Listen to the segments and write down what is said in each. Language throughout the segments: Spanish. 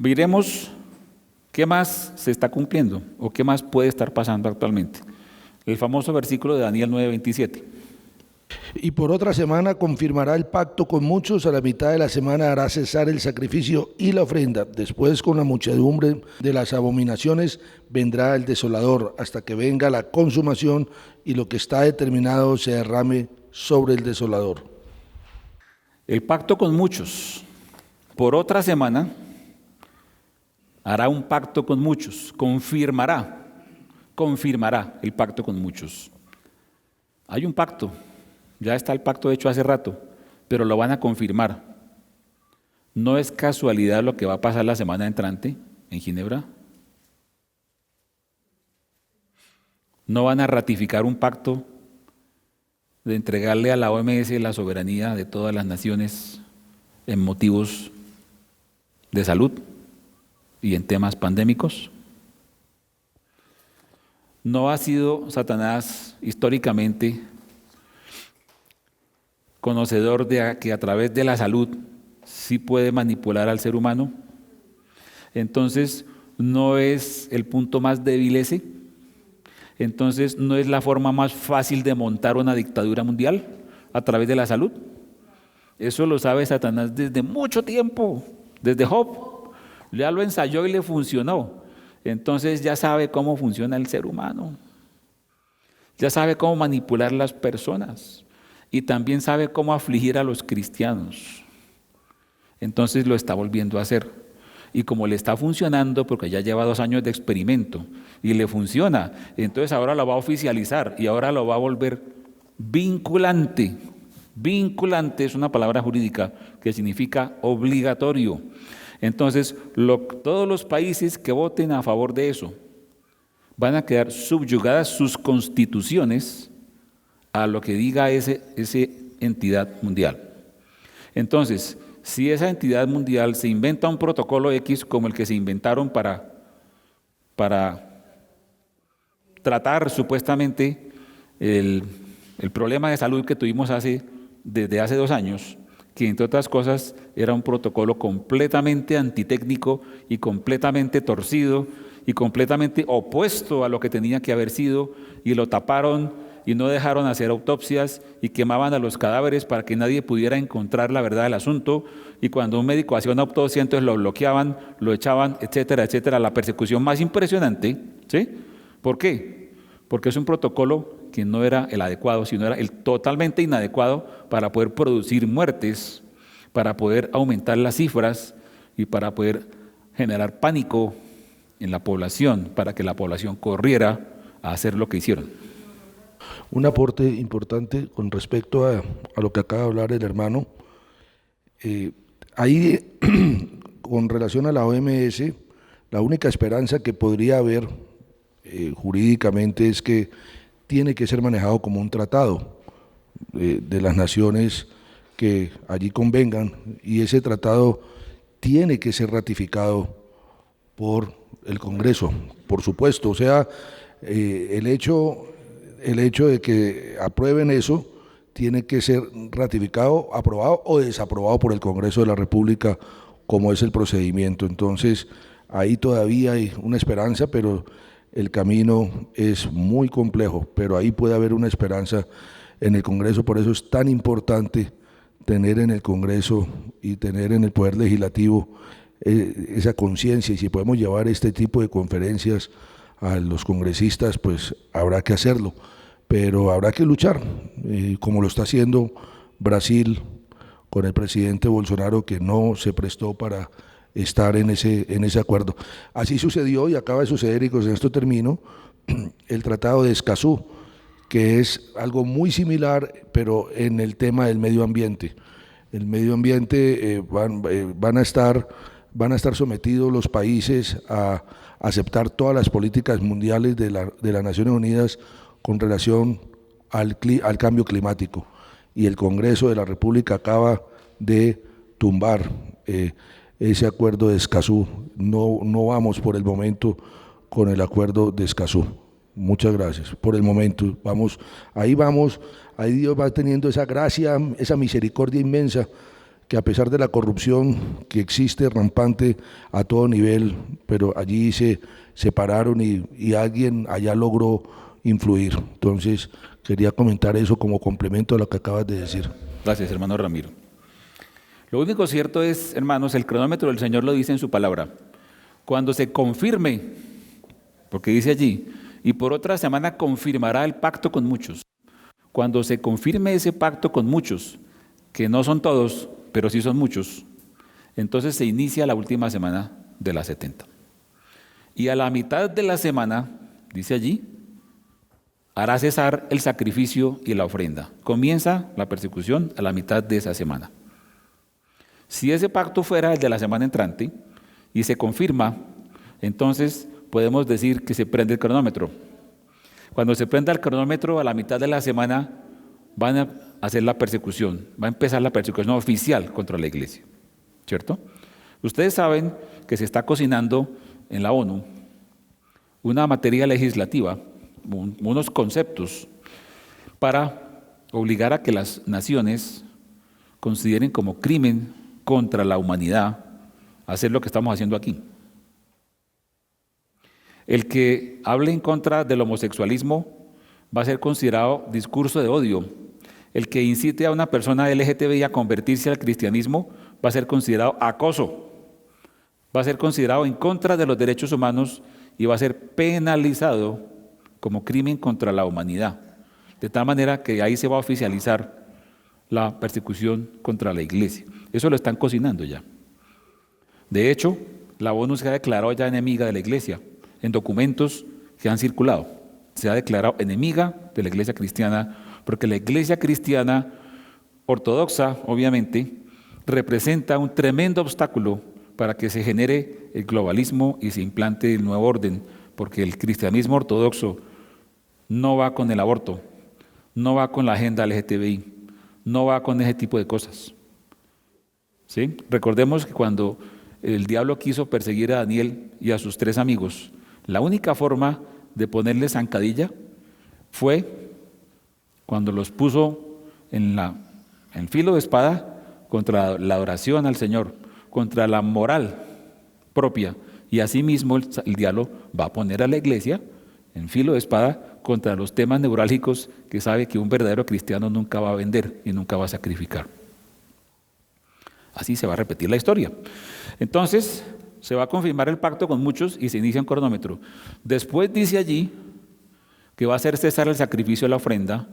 Miremos qué más se está cumpliendo o qué más puede estar pasando actualmente. El famoso versículo de Daniel 9:27. Y por otra semana confirmará el pacto con muchos, a la mitad de la semana hará cesar el sacrificio y la ofrenda. Después, con la muchedumbre de las abominaciones, vendrá el desolador, hasta que venga la consumación y lo que está determinado se derrame sobre el desolador. El pacto con muchos. Por otra semana hará un pacto con muchos, confirmará el pacto con muchos. Hay un pacto. Ya está el pacto hecho hace rato, pero lo van a confirmar. ¿No es casualidad lo que va a pasar la semana entrante en Ginebra? ¿No van a ratificar un pacto de entregarle a la OMS la soberanía de todas las naciones en motivos de salud y en temas pandémicos? ¿No ha sido Satanás históricamente conocedor de que a través de la salud sí puede manipular al ser humano? Entonces, ¿no es el punto más débil ese? Entonces, ¿no es la forma más fácil de montar una dictadura mundial a través de la salud? Eso lo sabe Satanás desde mucho tiempo, desde Job. Ya lo ensayó y le funcionó. Entonces ya sabe cómo funciona el ser humano. Ya sabe cómo manipular las personas. Y también sabe cómo afligir a los cristianos. Entonces lo está volviendo a hacer. Y como le está funcionando, porque ya lleva 2 años de experimento, y le funciona, entonces ahora lo va a oficializar y ahora lo va a volver vinculante. Vinculante es una palabra jurídica que significa obligatorio. Entonces, todos los países que voten a favor de eso van a quedar subyugadas sus constituciones a lo que diga esa entidad mundial. Entonces, si esa entidad mundial se inventa un protocolo X como el que se inventaron para tratar supuestamente el problema de salud que tuvimos desde hace 2 años, que entre otras cosas era un protocolo completamente antitécnico y completamente torcido y completamente opuesto a lo que tenía que haber sido, y lo taparon y no dejaron hacer autopsias y quemaban a los cadáveres para que nadie pudiera encontrar la verdad del asunto, y cuando un médico hacía una autopsia entonces lo bloqueaban, lo echaban, etcétera, etcétera, la persecución más impresionante, ¿sí? ¿Por qué? Porque es un protocolo que no era el adecuado, sino era el totalmente inadecuado para poder producir muertes, para poder aumentar las cifras y para poder generar pánico en la población, para que la población corriera a hacer lo que hicieron. Un aporte importante con respecto a lo que acaba de hablar el hermano. Ahí, con relación a la OMS, la única esperanza que podría haber jurídicamente es que tiene que ser manejado como un tratado de las naciones que allí convengan, y ese tratado tiene que ser ratificado por el Congreso, por supuesto. O sea, el hecho de que aprueben eso tiene que ser ratificado, aprobado o desaprobado por el Congreso de la República, como es el procedimiento. Entonces, ahí todavía hay una esperanza, pero el camino es muy complejo, pero ahí puede haber una esperanza en el Congreso. Por eso es tan importante tener en el Congreso y tener en el Poder Legislativo esa conciencia, y si podemos llevar este tipo de conferencias a los congresistas, pues habrá que hacerlo, pero habrá que luchar, como lo está haciendo Brasil con el presidente Bolsonaro, que no se prestó para estar en ese acuerdo. Así sucedió y acaba de suceder, y con esto termino, el Tratado de Escazú, que es algo muy similar, pero en el tema del medio ambiente. El medio ambiente van a estar sometidos los países a aceptar todas las políticas mundiales de las Naciones Unidas con relación al cambio climático, y el Congreso de la República acaba de tumbar ese acuerdo de Escazú. No vamos por el momento con el acuerdo de Escazú. Muchas gracias. Por el momento ahí Dios va teniendo esa gracia, esa misericordia inmensa, que a pesar de la corrupción que existe rampante a todo nivel, pero allí se separaron y alguien allá logró influir. Entonces, quería comentar eso como complemento a lo que acabas de decir. Gracias, hermano Ramiro. Lo único cierto es, hermanos, el cronómetro del Señor lo dice en su palabra. Cuando se confirme, porque dice allí, y por otra semana confirmará el pacto con muchos. Cuando se confirme ese pacto con muchos, que no son todos, pero sí son muchos, entonces se inicia la última semana de las 70. Y a la mitad de la semana, dice allí, hará cesar el sacrificio y la ofrenda. Comienza la persecución a la mitad de esa semana. Si ese pacto fuera el de la semana entrante y se confirma, entonces podemos decir que se prende el cronómetro. Cuando se prenda el cronómetro a la mitad de la semana van a hacer la persecución, va a empezar la persecución oficial contra la iglesia, ¿cierto? Ustedes saben que se está cocinando en la ONU una materia legislativa, unos conceptos para obligar a que las naciones consideren como crimen contra la humanidad hacer lo que estamos haciendo aquí. El que hable en contra del homosexualismo va a ser considerado discurso de odio. El que incite a una persona LGTBI a convertirse al cristianismo va a ser considerado acoso. Va a ser considerado en contra de los derechos humanos y va a ser penalizado como crimen contra la humanidad. De tal manera que ahí se va a oficializar la persecución contra la iglesia. Eso lo están cocinando ya. De hecho, la ONU se ha declarado ya enemiga de la iglesia en documentos que han circulado. Se ha declarado enemiga de la iglesia cristiana porque la iglesia cristiana ortodoxa, obviamente, representa un tremendo obstáculo para que se genere el globalismo y se implante el nuevo orden, porque el cristianismo ortodoxo no va con el aborto, no va con la agenda LGTBI, no va con ese tipo de cosas. ¿Sí? Recordemos que cuando el diablo quiso perseguir a Daniel y a sus 3 amigos, la única forma de ponerle zancadilla fue cuando los puso en filo de espada contra la adoración al Señor, contra la moral propia. Y asimismo el diablo va a poner a la iglesia en filo de espada contra los temas neurálgicos que sabe que un verdadero cristiano nunca va a vender y nunca va a sacrificar. Así se va a repetir la historia. Entonces, se va a confirmar el pacto con muchos y se inicia un cronómetro. Después dice allí que va a hacer cesar el sacrificio de la ofrenda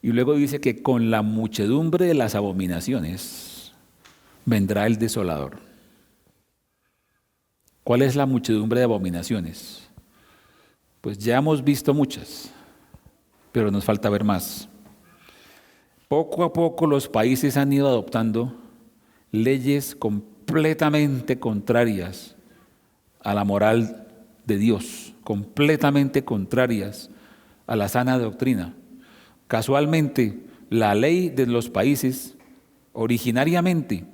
y luego dice que con la muchedumbre de las abominaciones vendrá el desolador. ¿Cuál es la muchedumbre de abominaciones? Pues ya hemos visto muchas, pero nos falta ver más. Poco a poco los países han ido adoptando leyes completamente contrarias a la moral de Dios, completamente contrarias a la sana doctrina. Casualmente, la ley de los países, originariamente,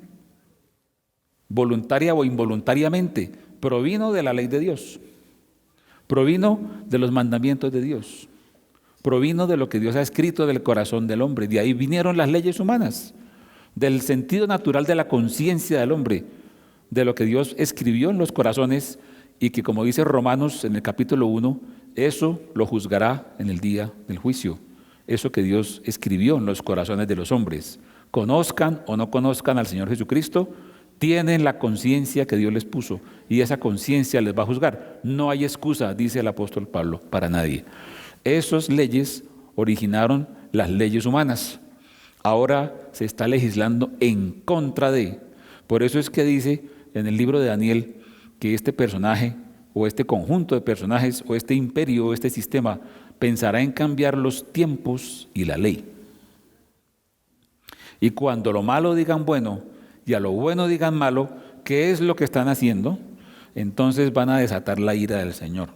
voluntaria o involuntariamente, provino de la ley de Dios, provino de los mandamientos de Dios, provino de lo que Dios ha escrito del corazón del hombre. De ahí vinieron las leyes humanas, del sentido natural de la conciencia del hombre, de lo que Dios escribió en los corazones y que, como dice Romanos en el capítulo 1, eso lo juzgará en el día del juicio. Eso que Dios escribió en los corazones de los hombres, conozcan o no conozcan al Señor Jesucristo, tienen la conciencia que Dios les puso y esa conciencia les va a juzgar. No hay excusa, dice el apóstol Pablo, para nadie. Esas leyes originaron las leyes humanas. Ahora se está legislando en contra de. Por eso es que dice en el libro de Daniel que este personaje o este conjunto de personajes o este imperio o este sistema pensará en cambiar los tiempos y la ley. Y cuando lo malo digan bueno y a lo bueno digan malo, ¿qué es lo que están haciendo? Entonces van a desatar la ira del Señor.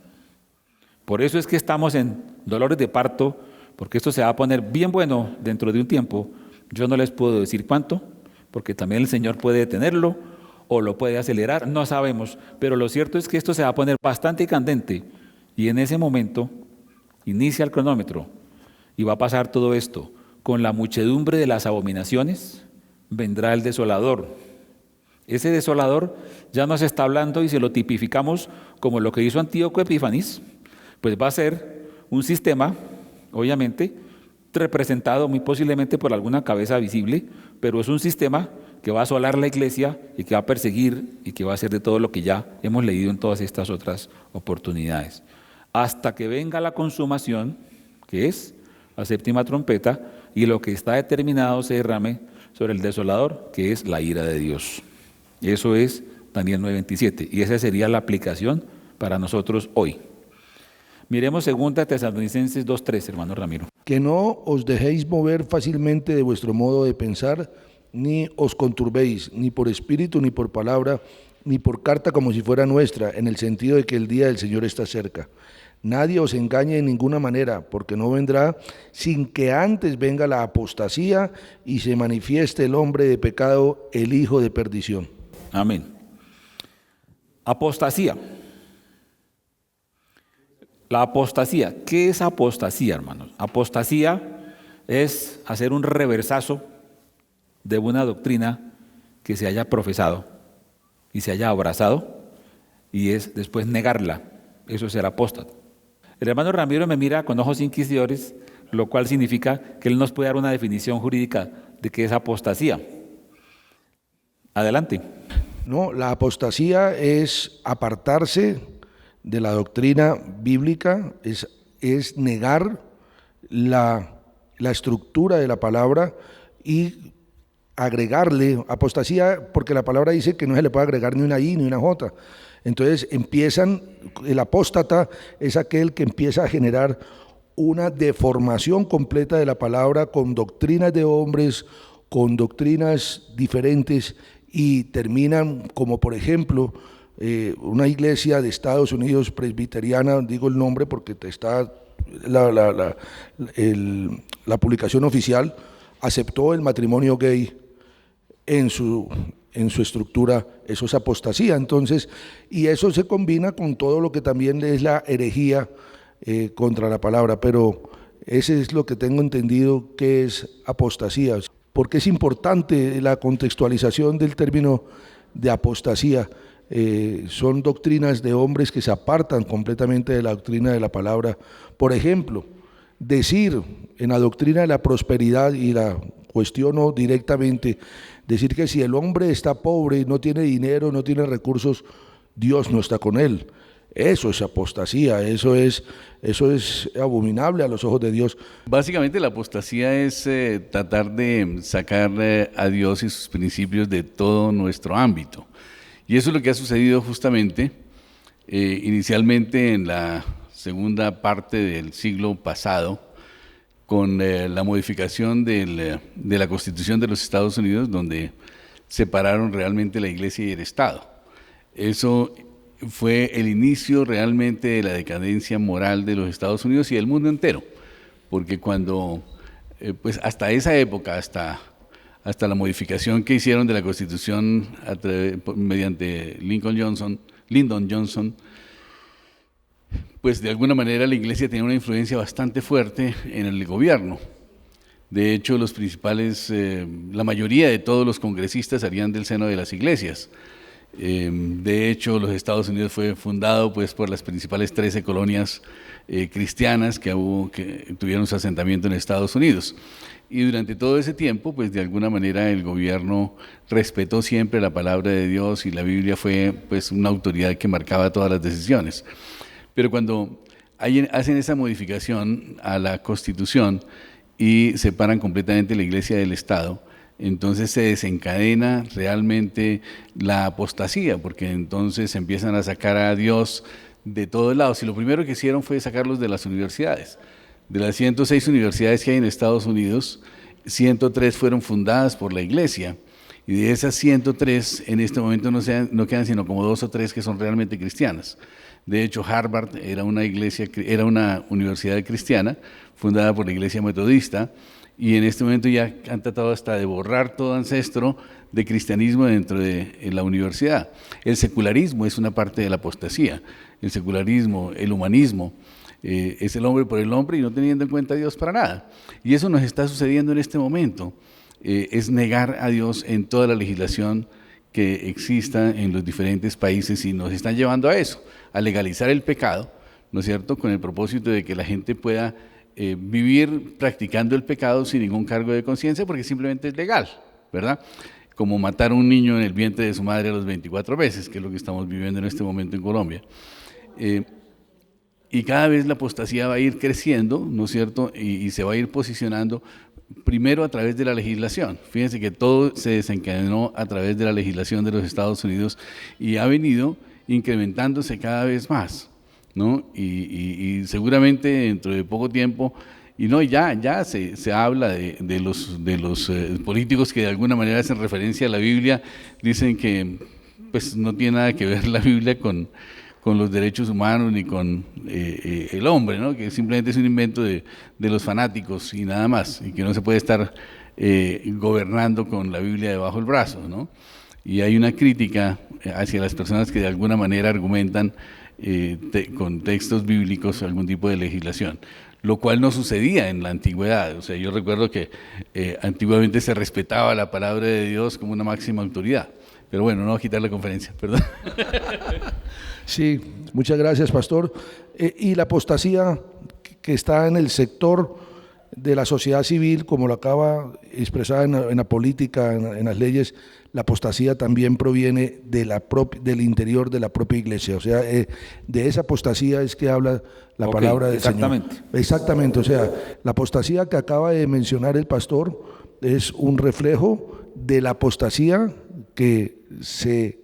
Por eso es que estamos en dolores de parto, porque esto se va a poner bien bueno dentro de un tiempo. Yo no les puedo decir cuánto, porque también el Señor puede detenerlo o lo puede acelerar, no sabemos. Pero lo cierto es que esto se va a poner bastante candente y en ese momento inicia el cronómetro y va a pasar todo esto. Con la muchedumbre de las abominaciones vendrá el desolador. Ese desolador ya nos está hablando y se lo tipificamos como lo que hizo Antíoco Epífanes, pues va a ser un sistema, obviamente, representado muy posiblemente por alguna cabeza visible, pero es un sistema que va a asolar la iglesia y que va a perseguir y que va a hacer de todo lo que ya hemos leído en todas estas otras oportunidades. Hasta que venga la consumación, que es la séptima trompeta, y lo que está determinado se derrame sobre el desolador, que es la ira de Dios. Eso es Daniel 9:27, y esa sería la aplicación para nosotros hoy. Miremos 2 Tesalonicenses 2:3, hermano Ramiro. Que no os dejéis mover fácilmente de vuestro modo de pensar, ni os conturbéis, ni por espíritu, ni por palabra, ni por carta como si fuera nuestra, en el sentido de que el día del Señor está cerca. Nadie os engañe de ninguna manera, porque no vendrá sin que antes venga la apostasía y se manifieste el hombre de pecado, el hijo de perdición. Amén. Apostasía. La apostasía. ¿Qué es apostasía, hermanos? Apostasía es hacer un reversazo de una doctrina que se haya profesado y se haya abrazado, y es después negarla. Eso es ser apóstata. El hermano Ramiro me mira con ojos inquisidores, lo cual significa que él nos puede dar una definición jurídica de qué es apostasía. Adelante. No, la apostasía es apartarse de la doctrina bíblica, es negar la estructura de la palabra y agregarle apostasía, porque la palabra dice que no se le puede agregar ni una I ni una J. Entonces el apóstata es aquel que empieza a generar una deformación completa de la palabra con doctrinas de hombres, con doctrinas diferentes, y terminan como, por ejemplo, una iglesia de Estados Unidos presbiteriana, digo el nombre porque está la publicación oficial, aceptó el matrimonio gay en su estructura. Eso es apostasía. Entonces, y eso se combina con todo lo que también es la herejía contra la palabra, pero ese es lo que tengo entendido que es apostasía, porque es importante la contextualización del término de apostasía. Son doctrinas de hombres que se apartan completamente de la doctrina de la palabra. Por ejemplo, decir en la doctrina de la prosperidad, y la cuestiono directamente, decir que si el hombre está pobre, no tiene dinero, no tiene recursos, Dios no está con él. Eso es apostasía, eso es abominable a los ojos de Dios. Básicamente la apostasía es tratar de sacar a Dios y sus principios de todo nuestro ámbito. Y eso es lo que ha sucedido justamente inicialmente en la segunda parte del siglo pasado, con la modificación de la Constitución de los Estados Unidos, donde separaron realmente la Iglesia y el Estado. Eso fue el inicio realmente de la decadencia moral de los Estados Unidos y del mundo entero, porque cuando, pues hasta esa época, hasta la modificación que hicieron de la Constitución mediante Lyndon Johnson, pues de alguna manera la Iglesia tenía una influencia bastante fuerte en el gobierno. De hecho, la mayoría de todos los congresistas salían del seno de las iglesias. De hecho, los Estados Unidos fue fundado pues por las principales 13 colonias cristianas que tuvieron su asentamiento en Estados Unidos. Y durante todo ese tiempo, pues de alguna manera el gobierno respetó siempre la palabra de Dios, y la Biblia fue pues una autoridad que marcaba todas las decisiones. Pero cuando hacen esa modificación a la Constitución y separan completamente la Iglesia del Estado, entonces se desencadena realmente la apostasía, porque entonces empiezan a sacar a Dios de todos lados. Y lo primero que hicieron fue sacarlos de las universidades. De las 106 universidades que hay en Estados Unidos, 103 fueron fundadas por la Iglesia. Y de esas 103, en este momento no quedan sino como 2 o 3 que son realmente cristianas. De hecho, Harvard era una universidad cristiana fundada por la Iglesia Metodista, y en este momento ya han tratado hasta de borrar todo ancestro de cristianismo dentro de la universidad. El secularismo es una parte de la apostasía. El secularismo, el humanismo, es el hombre por el hombre y no teniendo en cuenta a Dios para nada. Y eso nos está sucediendo en este momento. es negar a Dios en toda la legislación que exista en los diferentes países, y nos están llevando a eso, a legalizar el pecado, ¿no es cierto?, con el propósito de que la gente pueda vivir practicando el pecado sin ningún cargo de conciencia, porque simplemente es legal, ¿verdad? Como matar a un niño en el vientre de su madre a los 24 meses, que es lo que estamos viviendo en este momento en Colombia. Y cada vez la apostasía va a ir creciendo, ¿no es cierto?, y se va a ir posicionando primero a través de la legislación. Fíjense que todo se desencadenó a través de la legislación de los Estados Unidos y ha venido incrementándose cada vez más, ¿no? Y seguramente dentro de poco tiempo, y no, ya se habla de los políticos que de alguna manera hacen referencia a la Biblia, dicen que pues no tiene nada que ver la Biblia con los derechos humanos ni con el hombre, ¿no?, que simplemente es un invento de los fanáticos y nada más, y que no se puede estar gobernando con la Biblia debajo del brazo, ¿no? Y hay una crítica hacia las personas que de alguna manera argumentan con textos bíblicos algún tipo de legislación, lo cual no sucedía en la antigüedad. O sea, yo recuerdo que antiguamente se respetaba la palabra de Dios como una máxima autoridad. Pero bueno, no voy a quitar la conferencia, perdón. Sí, muchas gracias, pastor. Y la apostasía que está en el sector de la sociedad civil, como lo acaba expresada en la política, en las leyes, la apostasía también proviene del interior de la propia iglesia. O sea, de esa apostasía es que habla la palabra del Señor. Exactamente, o sea, la apostasía que acaba de mencionar el pastor es un reflejo de la apostasía que se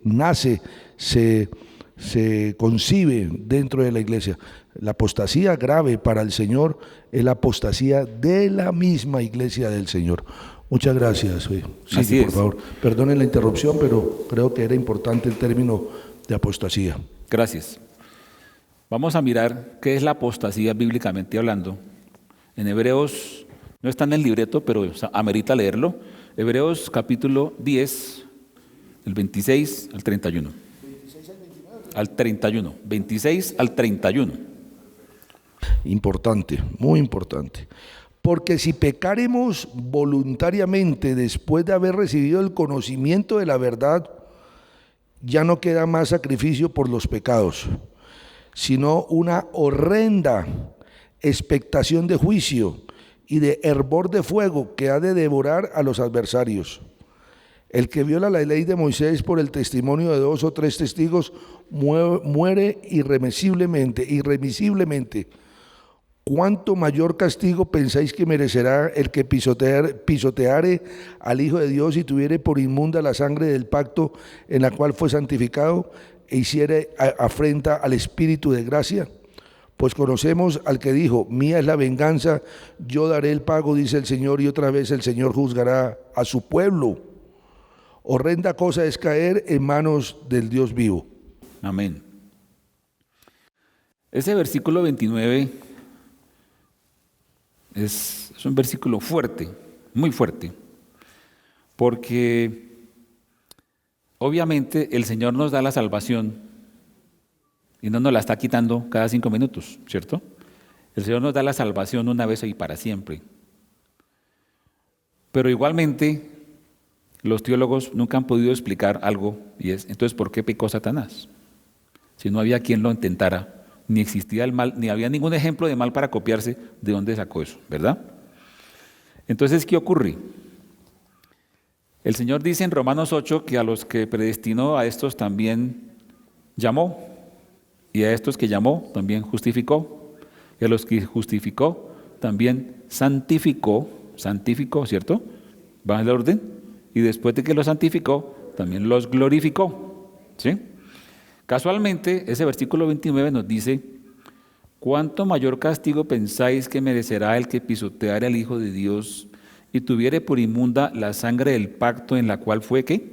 concibe dentro de la iglesia. La apostasía grave para el Señor es la apostasía de la misma iglesia del Señor. Muchas gracias. Sí, por favor. Perdonen la interrupción, pero creo que era importante el término de apostasía. Gracias. Vamos a mirar qué es la apostasía bíblicamente hablando. En Hebreos, no está en el libreto, pero amerita leerlo. Hebreos capítulo 10, del 26 al 31. Al 31, 26 al 31. Importante, muy importante. Porque si pecaremos voluntariamente después de haber recibido el conocimiento de la verdad, ya no queda más sacrificio por los pecados, sino una horrenda expectación de juicio y de hervor de fuego que ha de devorar a los adversarios. El que viola la ley de Moisés por el testimonio de 2 o 3 testigos muere irremisiblemente. ¿Cuánto mayor castigo pensáis que merecerá el que pisoteare al Hijo de Dios y tuviere por inmunda la sangre del pacto en la cual fue santificado e hiciere afrenta al Espíritu de gracia? Pues conocemos al que dijo: mía es la venganza, yo daré el pago, dice el Señor, y otra vez el Señor juzgará a su pueblo. Horrenda cosa es caer en manos del Dios vivo. Amén. Ese versículo 29 es un versículo fuerte, muy fuerte, porque obviamente el Señor nos da la salvación y no nos la está quitando cada 5 minutos, ¿cierto? El Señor nos da la salvación una vez y para siempre. Pero igualmente los teólogos nunca han podido explicar algo, y es: entonces, ¿por qué pecó Satanás? Si no había quien lo intentara, ni existía el mal, ni había ningún ejemplo de mal para copiarse, ¿de dónde sacó eso? ¿Verdad? Entonces, ¿qué ocurre? El Señor dice en Romanos 8 que a los que predestinó, a estos también llamó, y a estos que llamó también justificó, y a los que justificó también santificó, ¿cierto? ¿Va en el orden? Y después de que los santificó, también los glorificó, ¿sí? Casualmente, ese versículo 29 nos dice: ¿cuánto mayor castigo pensáis que merecerá el que pisoteare al Hijo de Dios y tuviere por inmunda la sangre del pacto en la cual fue, ¿qué?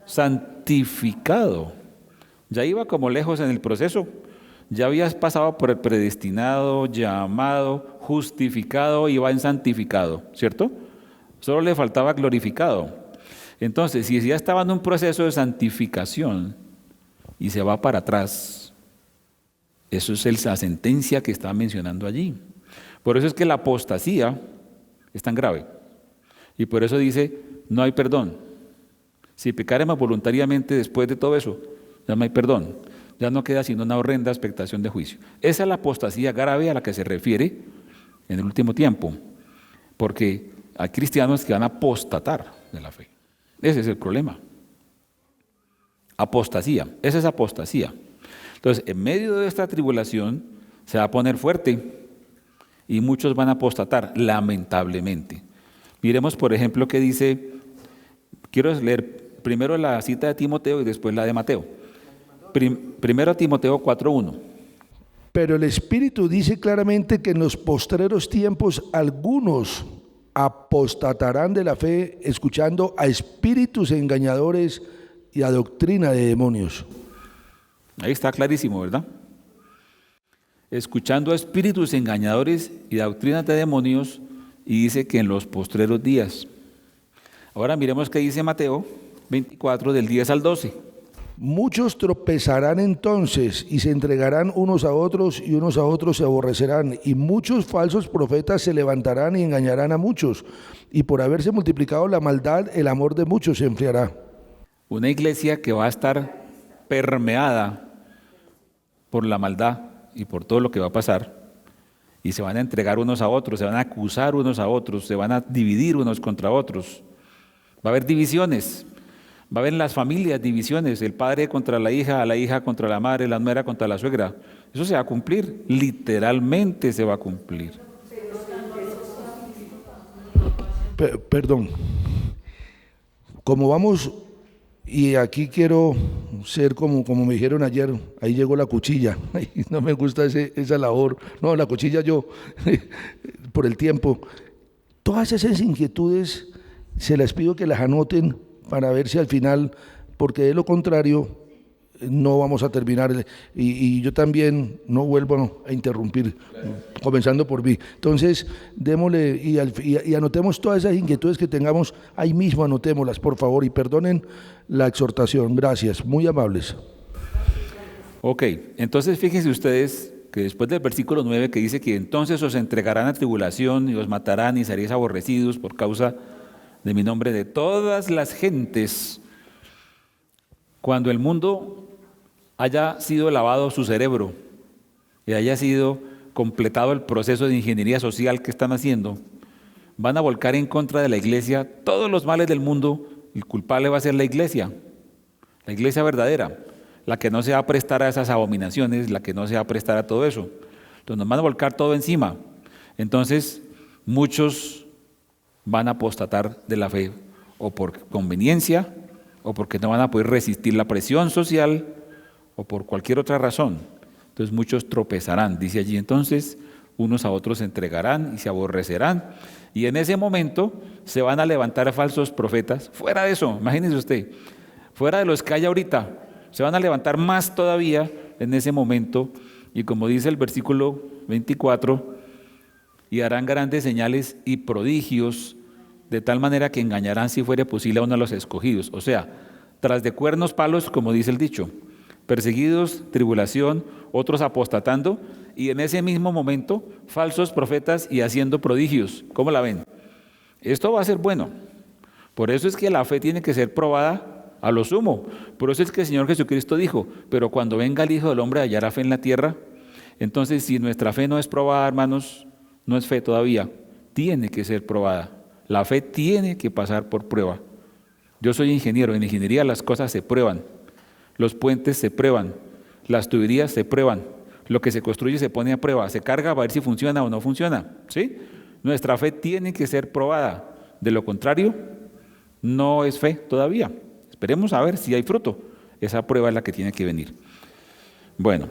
Santificado. Ya iba como lejos en el proceso, ya habías pasado por el predestinado, llamado, justificado y va en santificado, ¿cierto? Solo le faltaba glorificado. Entonces, si ya estaba en un proceso de santificación y se va para atrás, eso es la sentencia que está mencionando allí. Por eso es que la apostasía es tan grave. Y por eso dice, no hay perdón. Si pecaremos voluntariamente después de todo eso, ya no hay perdón. Ya no queda sino una horrenda expectación de juicio. Esa es la apostasía grave a la que se refiere en el último tiempo, porque hay cristianos que van a apostatar de la fe. Ese es el problema. Apostasía, esa es apostasía. Entonces, en medio de esta tribulación se va a poner fuerte y muchos van a apostatar, lamentablemente. Miremos, por ejemplo, qué dice, quiero leer primero la cita de Timoteo y después la de Mateo. Primero Timoteo 4:1. Pero el Espíritu dice claramente que en los postreros tiempos algunos apostatarán de la fe, escuchando a espíritus engañadores y a doctrina de demonios. Ahí está clarísimo, ¿verdad? Escuchando a espíritus engañadores y a doctrinas de demonios, y dice que en los postreros días. Ahora miremos qué dice Mateo 24, del 10 al 12. Muchos tropezarán entonces y se entregarán unos a otros y unos a otros se aborrecerán, y muchos falsos profetas se levantarán y engañarán a muchos, y por haberse multiplicado la maldad, el amor de muchos se enfriará. Una iglesia que va a estar permeada por la maldad y por todo lo que va a pasar, y se van a entregar unos a otros, se van a acusar unos a otros, se van a dividir unos contra otros. Va a haber divisiones. Va a haber en las familias divisiones, el padre contra la hija contra la madre, la nuera contra la suegra. Eso se va a cumplir, literalmente se va a cumplir. Perdón, como vamos, y aquí quiero ser como me dijeron ayer, ahí llegó la cuchilla, ay, no me gusta esa labor, no, la cuchilla yo, por el tiempo. Todas esas inquietudes se las pido que las anoten, para ver si al final, porque de lo contrario no vamos a terminar, y yo también no vuelvo a interrumpir, comenzando por mí. Entonces, démosle y anotemos todas esas inquietudes que tengamos, ahí mismo anotémoslas, por favor, y perdonen la exhortación. Gracias, muy amables. Ok, entonces fíjense ustedes que después del versículo 9 que dice que entonces os entregarán a tribulación y os matarán y seréis aborrecidos por causa de mi nombre de todas las gentes, cuando el mundo haya sido lavado su cerebro y haya sido completado el proceso de ingeniería social que están haciendo, van a volcar en contra de la iglesia todos los males del mundo. El culpable va a ser la iglesia verdadera, la que no se va a prestar a esas abominaciones, la que no se va a prestar a todo eso. Entonces nos van a volcar todo encima. Entonces muchos van a apostatar de la fe, o por conveniencia, o porque no van a poder resistir la presión social, o por cualquier otra razón. Entonces muchos tropezarán, dice allí. Entonces unos a otros se entregarán y se aborrecerán, y en ese momento se van a levantar falsos profetas. Fuera de eso, imagínese usted, fuera de los que hay ahorita, se van a levantar más todavía en ese momento, y como dice el versículo 24, y harán grandes señales y prodigios, de tal manera que engañarán, si fuere posible, a uno de los escogidos. O sea, tras de cuernos, palos, como dice el dicho, perseguidos, tribulación, otros apostatando, y en ese mismo momento, falsos profetas y haciendo prodigios. ¿Cómo la ven? Esto va a ser bueno. Por eso es que la fe tiene que ser probada a lo sumo. Por eso es que el Señor Jesucristo dijo, pero cuando venga el Hijo del Hombre, hallará fe en la tierra. Entonces, si nuestra fe no es probada, hermanos, no es fe todavía, tiene que ser probada. La fe tiene que pasar por prueba. Yo soy ingeniero, en ingeniería las cosas se prueban, los puentes se prueban, las tuberías se prueban, lo que se construye se pone a prueba, se carga a ver si funciona o no funciona, ¿sí? Nuestra fe tiene que ser probada, de lo contrario, no es fe todavía. Esperemos a ver si hay fruto, esa prueba es la que tiene que venir. Bueno,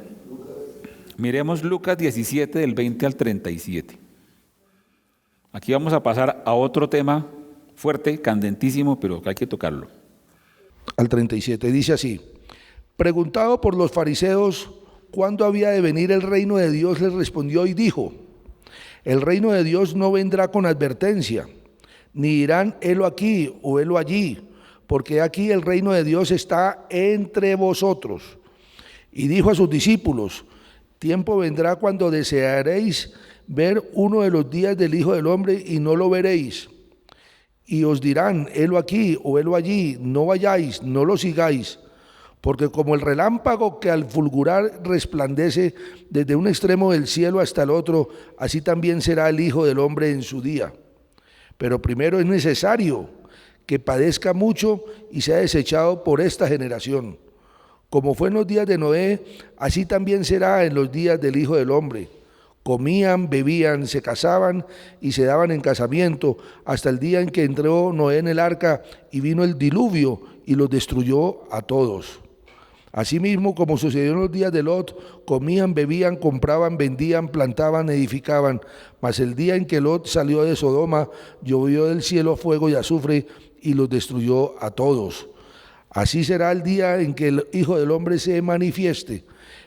miremos Lucas 17, del 20 al 37. Aquí vamos a pasar a otro tema fuerte, candentísimo, pero que hay que tocarlo. Al 37, dice así: preguntado por los fariseos cuándo había de venir el reino de Dios, les respondió y dijo: el reino de Dios no vendrá con advertencia, ni dirán helo aquí o helo allí, porque aquí el reino de Dios está entre vosotros. Y dijo a sus discípulos: tiempo vendrá cuando desearéis ver uno de los días del Hijo del Hombre y no lo veréis, y os dirán, helo aquí o helo allí, no vayáis, no lo sigáis, porque como el relámpago que al fulgurar resplandece desde un extremo del cielo hasta el otro, así también será el Hijo del Hombre en su día. Pero primero es necesario que padezca mucho y sea desechado por esta generación. Como fue en los días de Noé, así también será en los días del Hijo del Hombre. Comían, bebían, se casaban y se daban en casamiento hasta el día en que entró Noé en el arca y vino el diluvio y los destruyó a todos. Asimismo, como sucedió en los días de Lot, comían, bebían, compraban, vendían, plantaban, edificaban. Mas el día en que Lot salió de Sodoma, llovió del cielo fuego y azufre y los destruyó a todos. Así será el día en que el Hijo del Hombre se manifieste.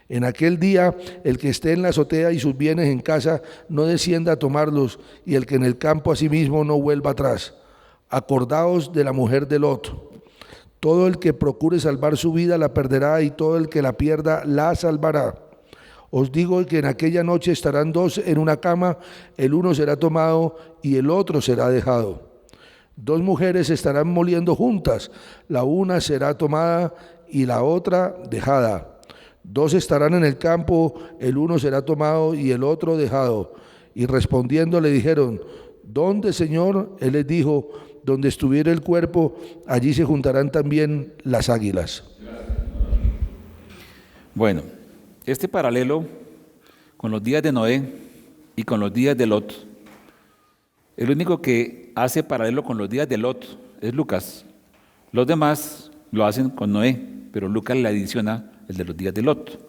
En aquel día, el que esté en la azotea y sus bienes en casa no descienda a tomarlos, y el que en el campo asimismo no vuelva atrás. Acordaos de la mujer de Lot. Todo el que procure salvar su vida la perderá, y todo el que la pierda la salvará. Os digo que en aquella noche estarán dos en una cama, el uno será tomado y el otro será dejado. Dos mujeres estarán moliendo juntas, la una será tomada y la otra dejada. Dos estarán en el campo, el uno será tomado y el otro dejado. Y respondiendo le dijeron, ¿dónde, Señor? Él les dijo, donde estuviera el cuerpo, allí se juntarán también las águilas. Bueno, este paralelo con los días de Noé y con los días de Lot, el único que hace paralelo con los días de Lot es Lucas. Los demás lo hacen con Noé, pero Lucas le adiciona el de los días de Lot.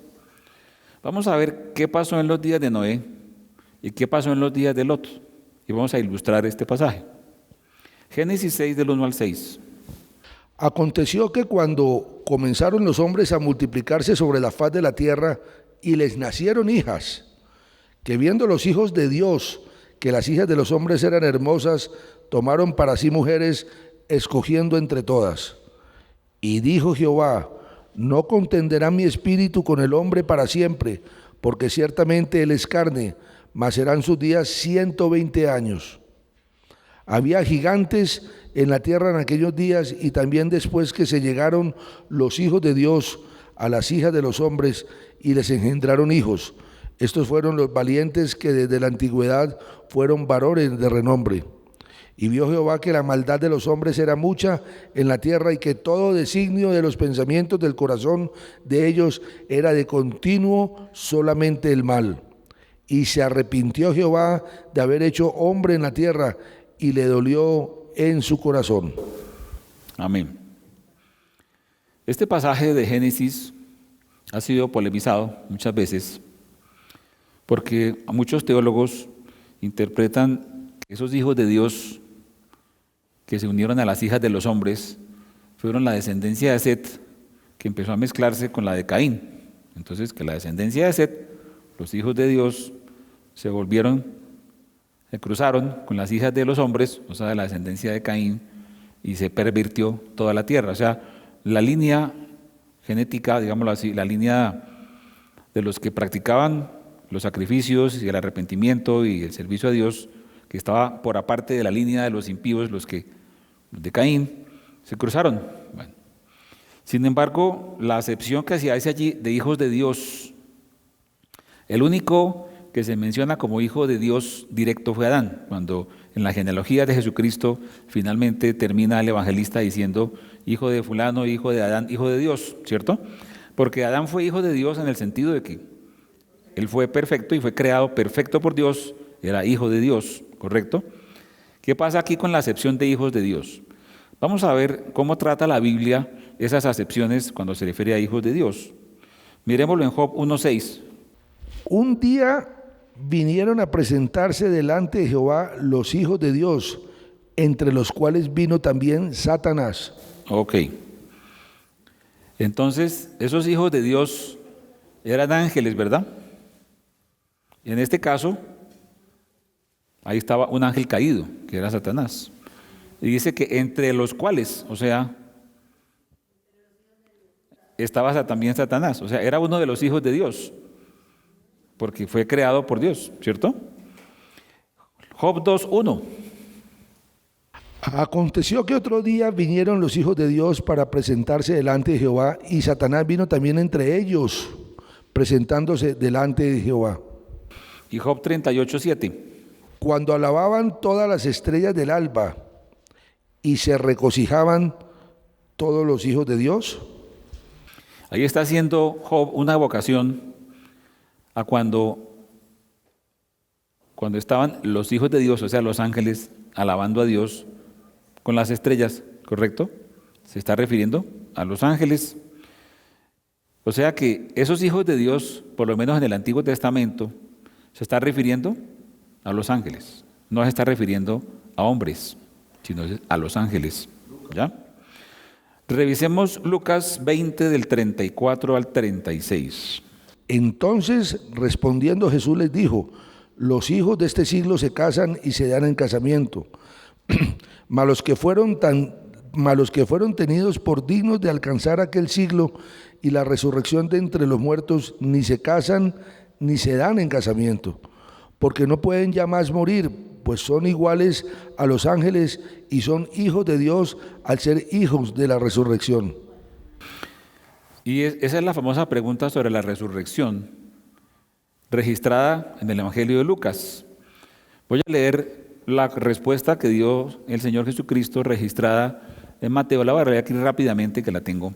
Vamos a ver qué pasó en los días de Noé y qué pasó en los días de Lot. Y vamos a ilustrar este pasaje. Génesis 6, del 1 al 6. Aconteció que cuando comenzaron los hombres a multiplicarse sobre la faz de la tierra y les nacieron hijas, que viendo los hijos de Dios que las hijas de los hombres eran hermosas, tomaron para sí mujeres, escogiendo entre todas. Y dijo Jehová, no contenderá mi espíritu con el hombre para siempre, porque ciertamente él es carne, mas serán sus días 120 años. Había gigantes en la tierra en aquellos días, y también después que se llegaron los hijos de Dios a las hijas de los hombres y les engendraron hijos. Estos fueron los valientes que desde la antigüedad fueron varones de renombre. Y vio Jehová que la maldad de los hombres era mucha en la tierra, y que todo designio de los pensamientos del corazón de ellos era de continuo solamente el mal. Y se arrepintió Jehová de haber hecho hombre en la tierra, y le dolió en su corazón. Amén. Este pasaje de Génesis ha sido polemizado muchas veces, porque muchos teólogos interpretan que esos hijos de Dios que se unieron a las hijas de los hombres fueron la descendencia de Set, que empezó a mezclarse con la de Caín. Entonces, que la descendencia de Set, los hijos de Dios, se cruzaron con las hijas de los hombres, o sea, de la descendencia de Caín, y se pervirtió toda la tierra. O sea, la línea genética, digámoslo así, la línea de los que practicaban los sacrificios y el arrepentimiento y el servicio a Dios, que estaba por aparte de la línea de los impíos, los de Caín, se cruzaron. Bueno. Sin embargo, la acepción que se hace allí de hijos de Dios, el único que se menciona como hijo de Dios directo fue Adán, cuando en la genealogía de Jesucristo finalmente termina el evangelista diciendo hijo de fulano, hijo de Adán, hijo de Dios, ¿cierto? Porque Adán fue hijo de Dios en el sentido de que él fue perfecto y fue creado perfecto por Dios, era hijo de Dios, ¿correcto? ¿Qué pasa aquí con la acepción de hijos de Dios? Vamos a ver cómo trata la Biblia esas acepciones cuando se refiere a hijos de Dios. Miremoslo en Job 1:6. Un día vinieron a presentarse delante de Jehová los hijos de Dios, entre los cuales vino también Satanás. Ok. Entonces, esos hijos de Dios eran ángeles, ¿verdad? En este caso, ahí estaba un ángel caído, que era Satanás. Y dice que entre los cuales, o sea, estaba también Satanás, o sea, era uno de los hijos de Dios, porque fue creado por Dios, ¿cierto? Job 2:1. Aconteció que otro día vinieron los hijos de Dios para presentarse delante de Jehová, y Satanás vino también entre ellos, presentándose delante de Jehová. Y Job 38:7. Cuando alababan todas las estrellas del alba y se regocijaban todos los hijos de Dios. Ahí está haciendo Job una evocación a cuando estaban los hijos de Dios, o sea, los ángeles, alabando a Dios con las estrellas, ¿correcto? Se está refiriendo a los ángeles. O sea que esos hijos de Dios, por lo menos en el Antiguo Testamento, se está refiriendo a los ángeles. No se está refiriendo a hombres, sino a los ángeles. ¿Ya? Revisemos Lucas 20 del 34 al 36. Entonces, respondiendo Jesús les dijo: los hijos de este siglo se casan y se dan en casamiento, mas los que fueron tenidos por dignos de alcanzar aquel siglo y la resurrección de entre los muertos, ni se casan ni se dan en casamiento, porque no pueden ya más morir, pues son iguales a los ángeles y son hijos de Dios al ser hijos de la resurrección. Y esa es la famosa pregunta sobre la resurrección, registrada en el Evangelio de Lucas. Voy a leer la respuesta que dio el Señor Jesucristo, registrada en Mateo. La voy a leer aquí rápidamente, que la tengo.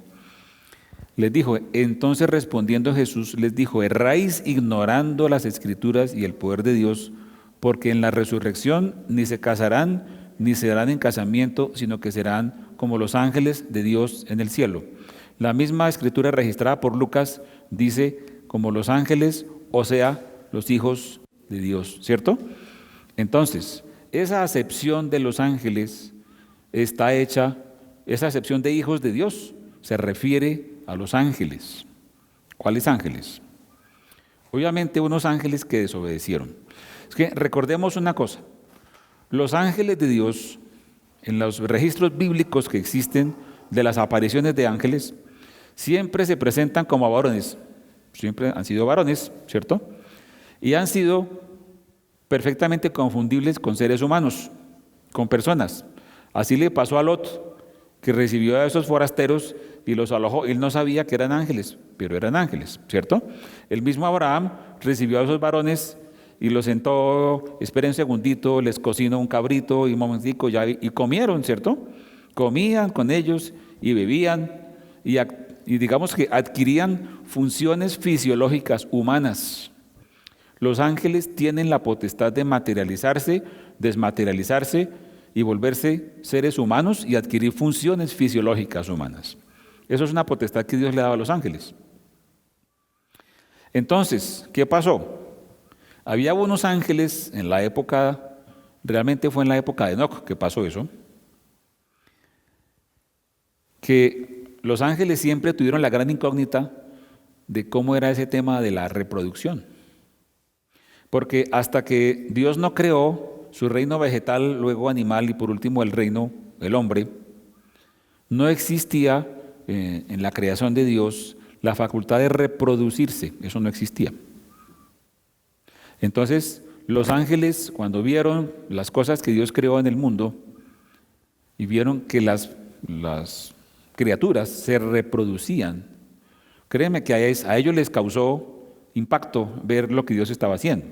Les dijo, entonces respondiendo Jesús, les dijo: erráis ignorando las Escrituras y el poder de Dios, porque en la resurrección ni se casarán ni se darán en casamiento, sino que serán como los ángeles de Dios en el cielo. La misma escritura registrada por Lucas dice como los ángeles, o sea, los hijos de Dios, ¿cierto? Entonces, esa acepción de los ángeles está hecha, esa acepción de hijos de Dios se refiere a los ángeles. ¿Cuáles ángeles? Obviamente unos ángeles que desobedecieron. Es que recordemos una cosa, los ángeles de Dios, en los registros bíblicos que existen de las apariciones de ángeles, siempre se presentan como varones, siempre han sido varones, ¿cierto? Y han sido perfectamente confundibles con seres humanos, con personas. Así le pasó a Lot, que recibió a esos forasteros y los alojó. Él no sabía que eran ángeles, pero eran ángeles, ¿cierto? El mismo Abraham recibió a esos varones y los sentó, espera un segundito, les cocinó un cabrito y un momentico ya, y comieron, ¿cierto? Comían con ellos y bebían y digamos que adquirían funciones fisiológicas humanas. Los ángeles tienen la potestad de materializarse, desmaterializarse y volverse seres humanos y adquirir funciones fisiológicas humanas. Eso es una potestad que Dios le daba a los ángeles. Entonces, ¿qué pasó? Había unos ángeles en la época, realmente fue en la época de Enoc que pasó eso, que los ángeles siempre tuvieron la gran incógnita de cómo era ese tema de la reproducción. Porque hasta que Dios no creó su reino vegetal, luego animal y por último el reino, el hombre, no existía en la creación de Dios la facultad de reproducirse, eso no existía. Entonces, los ángeles, cuando vieron las cosas que Dios creó en el mundo y vieron que las criaturas se reproducían, créeme que a ellos les causó impacto ver lo que Dios estaba haciendo.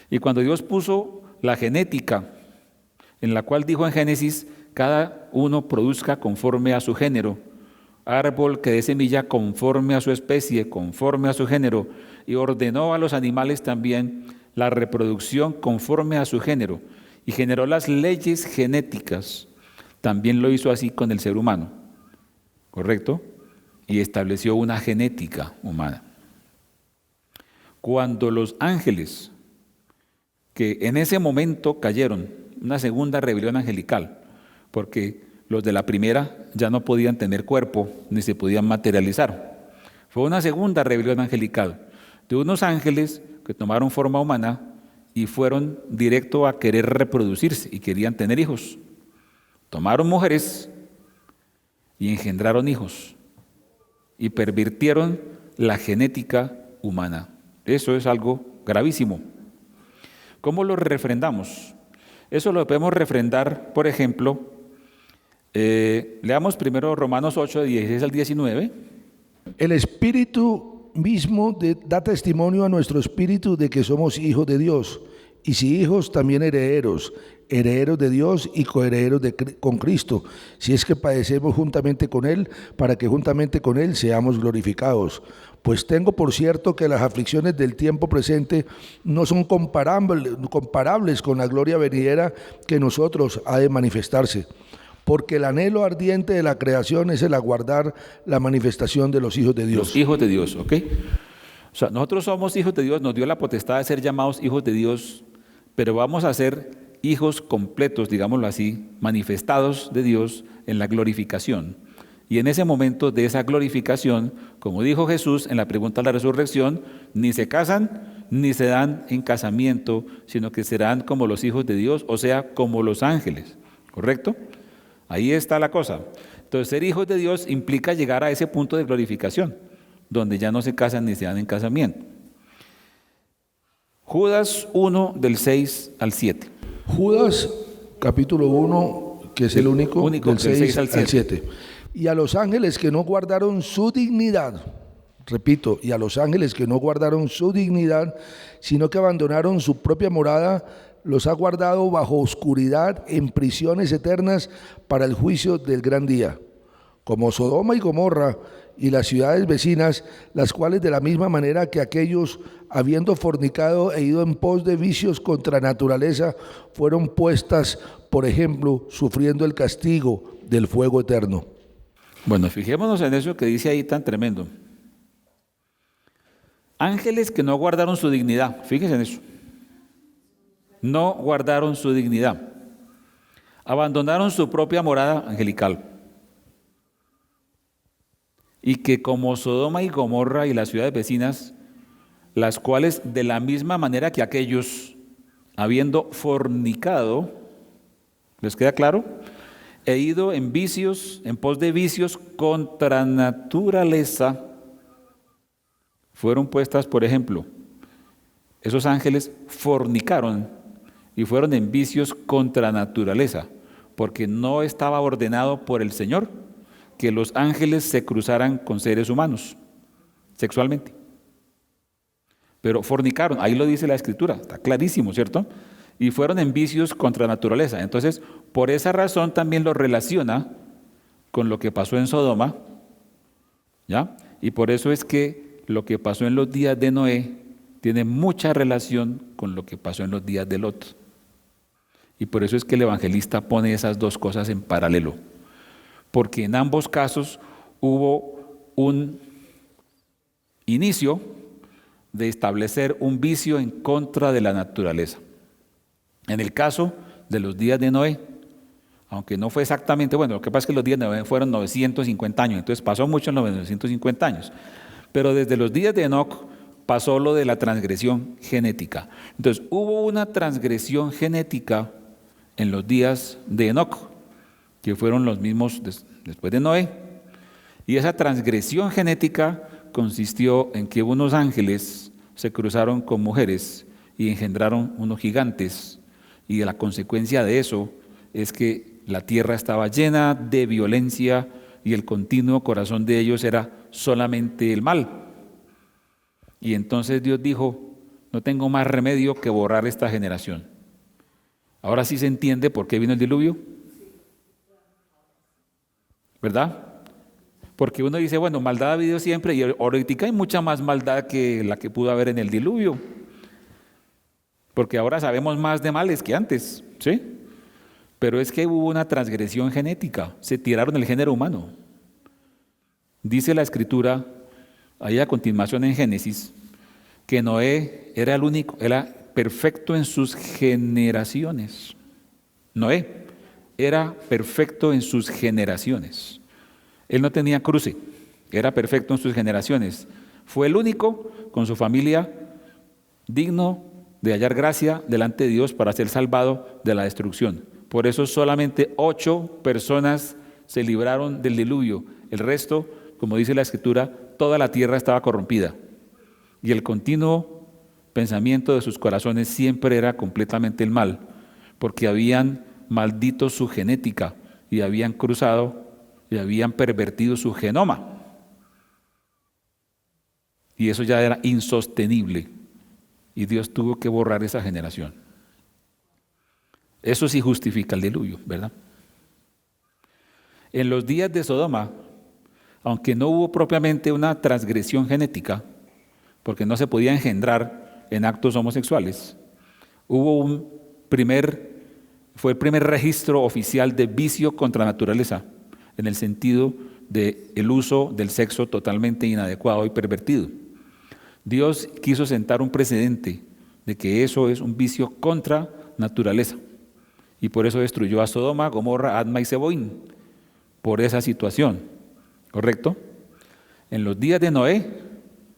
Y cuando Dios puso la genética, en la cual dijo en Génesis, cada uno produzca conforme a su género, árbol que dé semilla conforme a su especie, conforme a su género, y ordenó a los animales también la reproducción conforme a su género, y generó las leyes genéticas, también lo hizo así con el ser humano, ¿correcto? Y estableció una genética humana. Cuando los ángeles, que en ese momento cayeron, una segunda rebelión angelical, porque los de la primera ya no podían tener cuerpo ni se podían materializar. Fue una segunda rebelión angelical de unos ángeles que tomaron forma humana y fueron directo a querer reproducirse y querían tener hijos. Tomaron mujeres y engendraron hijos y pervirtieron la genética humana. Eso es algo gravísimo. ¿Cómo lo refrendamos? Eso lo podemos refrendar, por ejemplo, Leamos primero Romanos 8, de 16 al 19. El Espíritu mismo da testimonio a nuestro espíritu de que somos hijos de Dios, y si hijos, también herederos, herederos de Dios y coherederos con Cristo, si es que padecemos juntamente con Él, para que juntamente con Él seamos glorificados. Pues tengo por cierto que las aflicciones del tiempo presente no son comparables con la gloria venidera que en nosotros ha de manifestarse. Porque el anhelo ardiente de la creación es el aguardar la manifestación de los hijos de Dios. Los hijos de Dios, ¿ok? O sea, nosotros somos hijos de Dios, nos dio la potestad de ser llamados hijos de Dios, pero vamos a ser hijos completos, digámoslo así, manifestados de Dios en la glorificación. Y en ese momento de esa glorificación, como dijo Jesús en la pregunta de la resurrección, ni se casan ni se dan en casamiento, sino que serán como los hijos de Dios, o sea, como los ángeles, ¿correcto? Ahí está la cosa. Entonces, ser hijos de Dios implica llegar a ese punto de glorificación, donde ya no se casan ni se dan en casamiento. Judas 1, del 6 al 7. Judas, capítulo 1, que es el único del 6 al 7. Y a los ángeles que no guardaron su dignidad, repito, y a los ángeles que no guardaron su dignidad, sino que abandonaron su propia morada, los ha guardado bajo oscuridad en prisiones eternas para el juicio del gran día, como Sodoma y Gomorra y las ciudades vecinas, las cuales de la misma manera que aquellos, habiendo fornicado e ido en pos de vicios contra naturaleza, fueron puestas, por ejemplo, sufriendo el castigo del fuego eterno. Bueno, fijémonos en eso que dice ahí tan tremendo. Ángeles que no guardaron su dignidad, fíjense en eso. No guardaron su dignidad. Abandonaron su propia morada angelical. Y que como Sodoma y Gomorra y las ciudades vecinas, las cuales de la misma manera que aquellos, habiendo fornicado, ¿les queda claro? He ido en vicios, en pos de vicios contra naturaleza, fueron puestas, por ejemplo, esos ángeles fornicaron y fueron en vicios contra naturaleza, porque no estaba ordenado por el Señor que los ángeles se cruzaran con seres humanos sexualmente. Pero fornicaron, ahí lo dice la Escritura, está clarísimo, ¿cierto? Y fueron en vicios contra naturaleza. Entonces, por esa razón también lo relaciona con lo que pasó en Sodoma, ¿ya? Y por eso es que lo que pasó en los días de Noé tiene mucha relación con lo que pasó en los días de Lot. Y por eso es que el evangelista pone esas dos cosas en paralelo, porque en ambos casos hubo un inicio de establecer un vicio en contra de la naturaleza. En el caso de los días de Noé, aunque no fue exactamente, bueno, lo que pasa es que los días de Noé fueron 950 años, entonces pasó mucho en los 950 años, pero desde los días de Enoc pasó lo de la transgresión genética. Entonces hubo una transgresión genética en los días de Enoc, que fueron los mismos después de Noé. Y esa transgresión genética consistió en que unos ángeles se cruzaron con mujeres y engendraron unos gigantes. Y la consecuencia de eso es que la tierra estaba llena de violencia y el continuo corazón de ellos era solamente el mal. Y entonces Dios dijo, no tengo más remedio que borrar esta generación. Ahora sí se entiende por qué vino el diluvio, ¿verdad? Porque uno dice, bueno, maldad ha habido siempre y ahorita hay mucha más maldad que la que pudo haber en el diluvio. Porque ahora sabemos más de males que antes, ¿sí? Pero es que hubo una transgresión genética, se tiraron el género humano. Dice la Escritura, ahí a continuación en Génesis, que Noé era el único, era perfecto en sus generaciones. Noé era perfecto en sus generaciones. Él no tenía cruce, era perfecto en sus generaciones. Fue el único con su familia digno de hallar gracia delante de Dios para ser salvado de la destrucción. Por eso solamente 8 personas se libraron del diluvio. El resto, como dice la Escritura, toda la tierra estaba corrompida. Y el continuo pensamiento de sus corazones siempre era completamente el mal, porque habían maldito su genética y habían cruzado y habían pervertido su genoma. Y eso ya era insostenible. Y Dios tuvo que borrar esa generación. Eso sí justifica el diluvio, ¿verdad? En los días de Sodoma, aunque no hubo propiamente una transgresión genética, porque no se podía engendrar en actos homosexuales, fue el primer registro oficial de vicio contra la naturaleza, en el sentido del uso del sexo totalmente inadecuado y pervertido. Dios quiso sentar un precedente de que eso es un vicio contra naturaleza, y por eso destruyó a Sodoma, Gomorra, Adma y Zeboín, por esa situación, ¿correcto? En los días de Noé,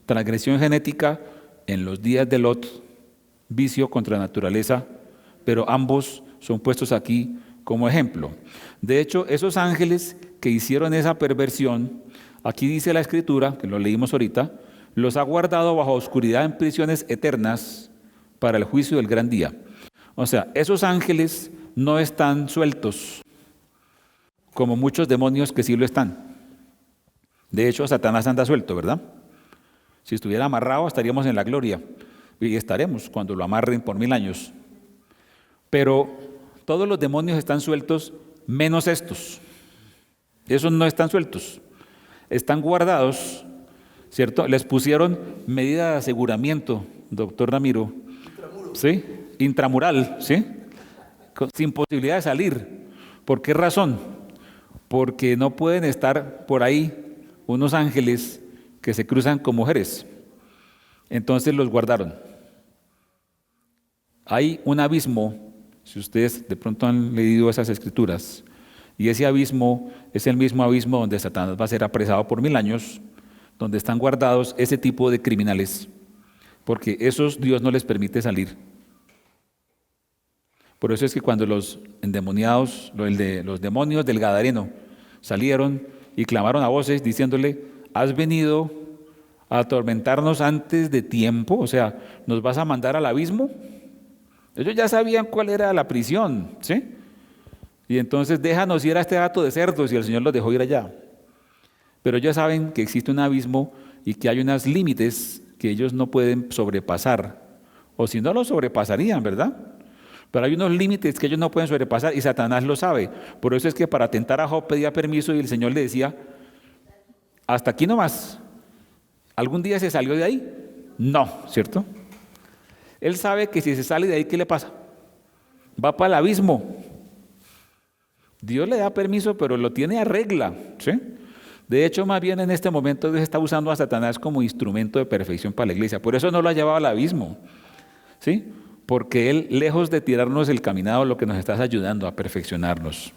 transgresión genética; en los días de Lot, vicio contra naturaleza, pero ambos son puestos aquí como ejemplo. De hecho, esos ángeles que hicieron esa perversión, aquí dice la Escritura, que lo leímos ahorita, los ha guardado bajo oscuridad en prisiones eternas para el juicio del gran día. O sea, esos ángeles no están sueltos, como muchos demonios que sí lo están. De hecho, Satanás anda suelto, ¿verdad? Si estuviera amarrado, estaríamos en la gloria, y estaremos cuando lo amarren por 1000 años. Pero todos los demonios están sueltos, menos estos. Esos no están sueltos, están guardados, ¿cierto? Les pusieron medida de aseguramiento, doctor Ramiro, ¿sí? Intramural, ¿sí? Sin posibilidad de salir. ¿Por qué razón? Porque no pueden estar por ahí unos ángeles que se cruzan con mujeres. Entonces los guardaron. Hay un abismo, si ustedes de pronto han leído esas escrituras, y ese abismo es el mismo abismo donde Satanás va a ser apresado por 1000 años, donde están guardados ese tipo de criminales, porque esos Dios no les permite salir. Por eso es que cuando los endemoniados, los demonios del Gadareno salieron y clamaron a voces diciéndole: ¿has venido a atormentarnos antes de tiempo? O sea, ¿nos vas a mandar al abismo? Ellos ya sabían cuál era la prisión, ¿sí? Y entonces déjanos ir a este gato de cerdos, y el Señor los dejó ir allá. Pero ellos saben que existe un abismo y que hay unos límites que ellos no pueden sobrepasar, o si no lo sobrepasarían, ¿verdad? Pero hay unos límites que ellos no pueden sobrepasar y Satanás lo sabe. Por eso es que para tentar a Job pedía permiso y el Señor le decía: hasta aquí nomás. ¿Algún día se salió de ahí? No, ¿cierto? Él sabe que si se sale de ahí, ¿qué le pasa? Va para el abismo. Dios le da permiso, pero lo tiene a regla, ¿sí? De hecho, más bien en este momento Dios está usando a Satanás como instrumento de perfección para la iglesia. Por eso no lo ha llevado al abismo, ¿sí? Porque Él, lejos de tirarnos el caminado, lo que nos está ayudando a perfeccionarnos.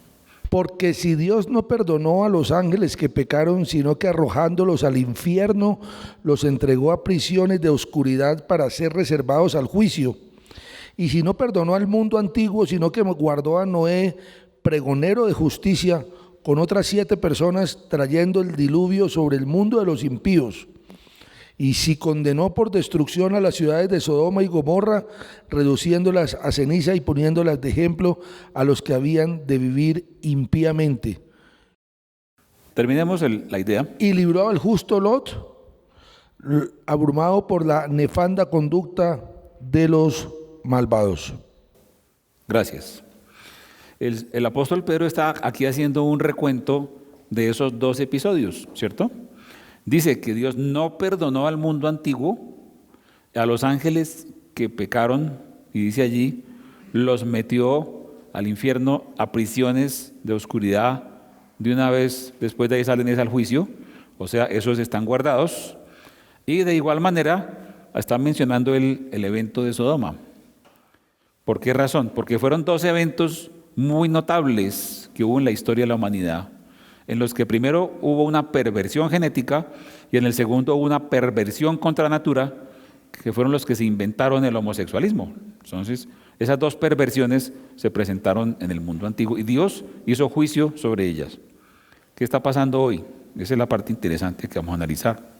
Porque si Dios no perdonó a los ángeles que pecaron, sino que arrojándolos al infierno, los entregó a prisiones de oscuridad para ser reservados al juicio. Y si no perdonó al mundo antiguo, sino que guardó a Noé, pregonero de justicia, con otras 7 personas, trayendo el diluvio sobre el mundo de los impíos. Y si condenó por destrucción a las ciudades de Sodoma y Gomorra, reduciéndolas a ceniza y poniéndolas de ejemplo a los que habían de vivir impíamente. Terminemos la idea. Y libró al justo Lot, abrumado por la nefanda conducta de los malvados. Gracias. El apóstol Pedro está aquí haciendo un recuento de esos 2 episodios, ¿cierto? Dice que Dios no perdonó al mundo antiguo, a los ángeles que pecaron, y dice allí, los metió al infierno, a prisiones de oscuridad, de una vez después de ahí salen al juicio, o sea, esos están guardados. Y de igual manera está mencionando el evento de Sodoma. ¿Por qué razón? Porque fueron 2 eventos muy notables que hubo en la historia de la humanidad, en los que primero hubo una perversión genética y en el segundo hubo una perversión contra la natura, que fueron los que se inventaron el homosexualismo. Entonces, esas 2 perversiones se presentaron en el mundo antiguo y Dios hizo juicio sobre ellas. ¿Qué está pasando hoy? Esa es la parte interesante que vamos a analizar.